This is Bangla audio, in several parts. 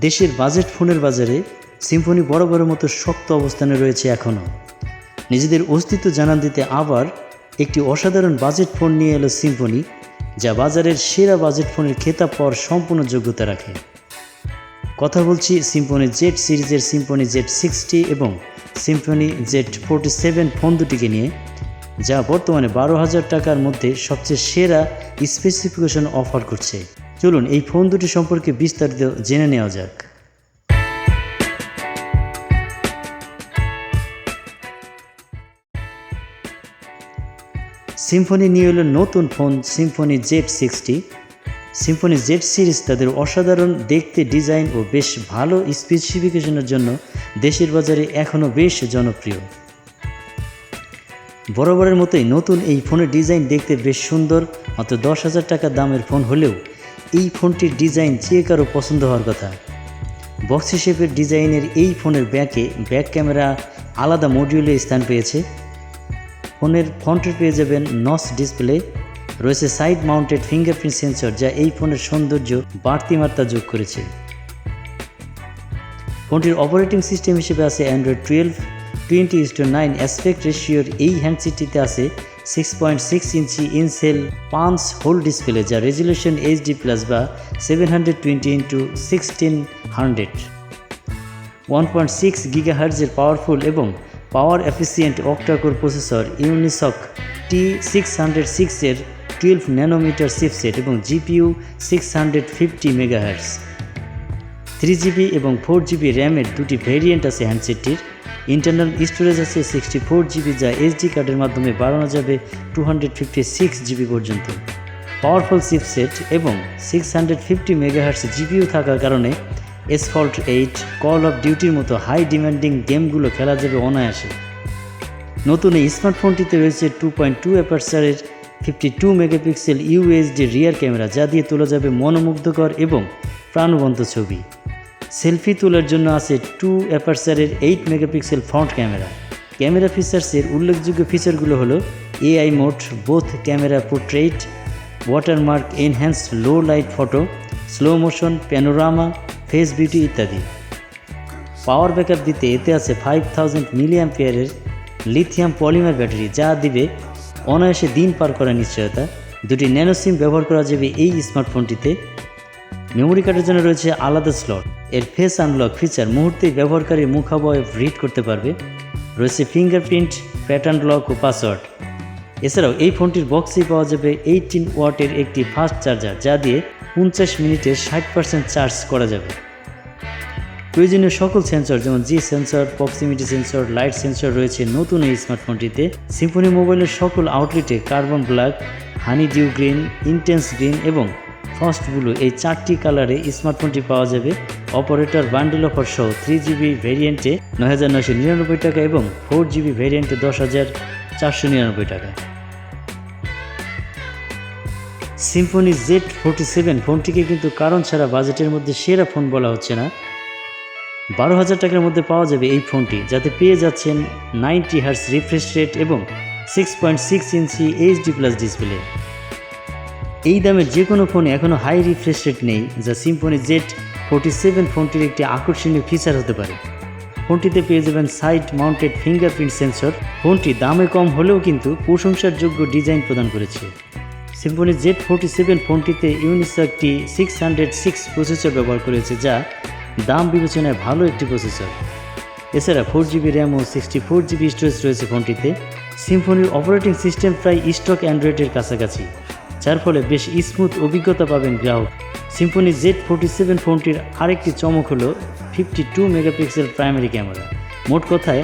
দেশের বাজেট ফোনের বাজারে সিম্ফনি বরাবরের মতো শক্ত অবস্থানে রয়েছে এখনও। নিজেদের অস্তিত্ব জানান দিতে আবার একটি অসাধারণ বাজেট ফোন নিয়ে এলো সিম্ফনি, যা বাজারের সেরা বাজেট ফোনের খেতাব পাওয়ার সম্পূর্ণ যোগ্যতা রাখে। কথা বলছি সিম্ফনি জেড সিরিজের সিম্ফনি Z60 এবং সিম্ফনি Z47 ফোন দুটিকে নিয়ে, যা বর্তমানে 12,000 টাকার মধ্যে সবচেয়ে সেরা স্পেসিফিকেশন অফার করছে। চলুন এই ফোন দুটি সম্পর্কে বিস্তারিত জেনে নেওয়া যাক। সিম্ফনি নিয়ে এলো নতুন phone Symphony Z60। Symphony Z series তাদের অসাধারণ দেখতে, ডিজাইন ও বেশ ভালো স্পেসিফিকেশনের জন্য দেশের বাজারে এখনও বেশ জনপ্রিয়। বরাবরের মতোই নতুন এই ফোনের ডিজাইন দেখতে বেশ সুন্দর। মাত্র 10,000 টাকা দামের ফোন হলেও এই ফোনটির ডিজাইন যে কারো পছন্দ হওয়ার কথা। বক্সি শেপের ডিজাইনের এই ফোনের ব্যাক ক্যামেরা আলাদা মডিউলে স্থান পেয়েছে। ফোনের ফ্রন্টে পেয়ে যাবেন নচ ডিসপ্লে, রয়েছে সাইড মাউন্টেড ফিঙ্গারপ্রিন্ট সেন্সর, যা এই ফোনের সৌন্দর্য বাড়তি মাত্রা যোগ করেছে। ফোনটির অপারেটিং সিস্টেম হিসেবে আছে অ্যান্ড্রয়েড 12। 20:9 অ্যাসপেক্ট রেশিওর এই হ্যান্ডসেটটিতে আছে 6.6 inch in cell punch hole display, যা রেজুলেশন HD+ বা 720x1600, 1.6 GHz-এর পাওয়ারফুল এবং power efficient octa core processor Unisoc T606-এর 12 ন্যানোমিটার চিপসেট এবং GPU 650 MHz। 3GB এবং 4GB র্যামের দুটি ভেরিয়েন্ট আছে হ্যান্ডসেটটির। ইন্টারনাল স্টোরেজ আছে 64GB, যা SD কার্ডের মাধ্যমে বাড়ানো যাবে 256GB পর্যন্ত। পাওয়ারফুল চিপসেট এবং 650 MHz GPU থাকার কারণে অ্যাসফল্ট 8, কল অফ ডিউটির মতো হাই ডিমান্ডিং গেমগুলো খেলা যাবে অনায়াসে। নতুন এই স্মার্টফোনটিতে রয়েছে 2.2 অ্যাপারচারের 52 মেগাপিক্সেল UHD রিয়ার ক্যামেরা, যা দিয়ে তোলা যাবে মনোমুগ্ধকর এবং প্রাণবন্ত ছবি। সেলফি তোলার জন্য আছে 2 অ্যাপারচারের 8 মেগাপিক্সেল ফ্রন্ট ক্যামেরা। ক্যামেরা ফিচার্সের উল্লেখযোগ্য ফিচারগুলো হলো AI mode, both camera portrait, watermark, enhanced low light photo, slow motion, panorama, face beauty ইত্যাদি। পাওয়ার ব্যাকআপ দিতে এতে আছে 5000 mAh-এর লিথিয়াম পলিমার ব্যাটারি, যা দিবে অনায়াসে দিন পার করার নিশ্চয়তা। দুটি ন্যানো সিম ব্যবহার করা যাবে এই স্মার্টফোনটিতে। মেমোরি কার্ডের জন্য রয়েছে আলাদা স্লট। এর ফেস আনলক ফিচার মুহূর্তেই ব্যবহারকারীর মুখাবয়ব রিড করতে পারবে। রয়েছে ফিঙ্গারপ্রিন্ট, প্যাটার্ন লক ও পাসওয়ার্ড। এছাড়াও এই ফোনটির বক্সেই পাওয়া যাবে 18 ওয়াটের একটি ফাস্ট চার্জার, যা দিয়ে 50 মিনিটে 60% চার্জ করা যাবে। প্রয়োজনীয় সকল সেন্সর যেমন G sensor, proximity sensor, light sensor রয়েছে নতুন এই স্মার্টফোনটিতে। সিম্ফনি মোবাইলের সকল আউটলেটে carbon black, honey dew green, intense green এবং ফার্স্ট ব্লু এই 4টি কালারে স্মার্টফোনটি পাওয়া যাবে। অপারেটর বান্ডেল অফার সহ 3GB ভেরিয়েন্টে 9,999 টাকা এবং 4GB ভেরিয়েন্টে 10,499 টাকা। সিম্ফনি Z47 ফোনটিকে কিন্তু কারণ ছাড়া বাজেটের মধ্যে সেরা ফোন বলা হচ্ছে না। 12,000 টাকার মধ্যে পাওয়া যাবে এই ফোনটি, যাতে পেয়ে যাচ্ছেন 90 Hz রিফ্রেশ রেট এবং 6.6 ইঞ্চি HD+ ডিসপ্লে। এই দামের যে কোনো ফোনে এখনও হাই রিফ্রেশ রেট নেই, যা সিম্ফনি Z47 ফোনটির একটি আকর্ষণীয় ফিচার হতে পারে। ফোনটিতে পেয়ে যাবেন সাইড মাউন্টেড ফিঙ্গারপ্রিন্ট সেন্সর। ফোনটি দামে কম হলেও কিন্তু প্রশংসার যোগ্য ডিজাইন প্রদান করেছে। সিম্ফনি Z47 ফোনটিতে ইউনিসক T606 প্রসেসর ব্যবহার করেছে, যা দাম বিবেচনায় ভালো একটি প্রসেসর। এছাড়া 4GB র্যাম ও 64GB স্টোরেজ রয়েছে ফোনটিতে। সিম্ফনির অপারেটিং সিস্টেম প্রায় স্টক অ্যান্ড্রয়েডের কাছাকাছি, যার ফলে বেশ স্মুথ অভিজ্ঞতা পাবেন গ্রাহক। সিম্ফনি Z47 ফোনটির আরেকটি চমক হলো 52 মেগাপিক্সেল প্রাইমারি ক্যামেরা। মোট কথায়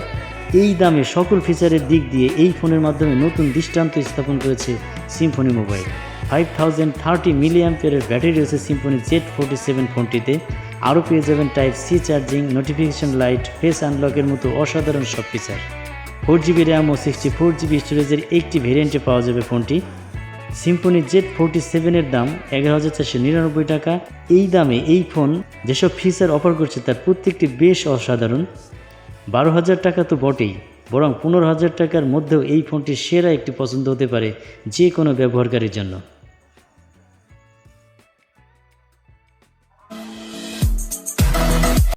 এই দামে সকল ফিচারের দিক দিয়ে এই ফোনের মাধ্যমে নতুন দৃষ্টান্ত স্থাপন করেছে সিম্ফনি মোবাইল। 5030 mAh-এর ব্যাটারি রয়েছে সিম্ফনি Z47 ফোনটিতে। আরও পেয়ে যাবেন Type-C charging, notification light, face আনলকের মতো অসাধারণ সব ফিচার। 4GB র্যাম ও 64GB স্টোরেজের একটি ভেরিয়েন্টে পাওয়া যাবে ফোনটি। সিম্ফনি Z47-এর দাম 11,499 টাকা। এই দামে এই ফোন যেসব ফিচার অফার করছে তার প্রত্যেকটি বেশ অসাধারণ। 12,000 টাকা তো বটেই, বরং 15,000 টাকার মধ্যেও এই ফোনটি সেরা একটি পছন্দ হতে পারে যে কোনো ব্যবহারকারীর জন্য।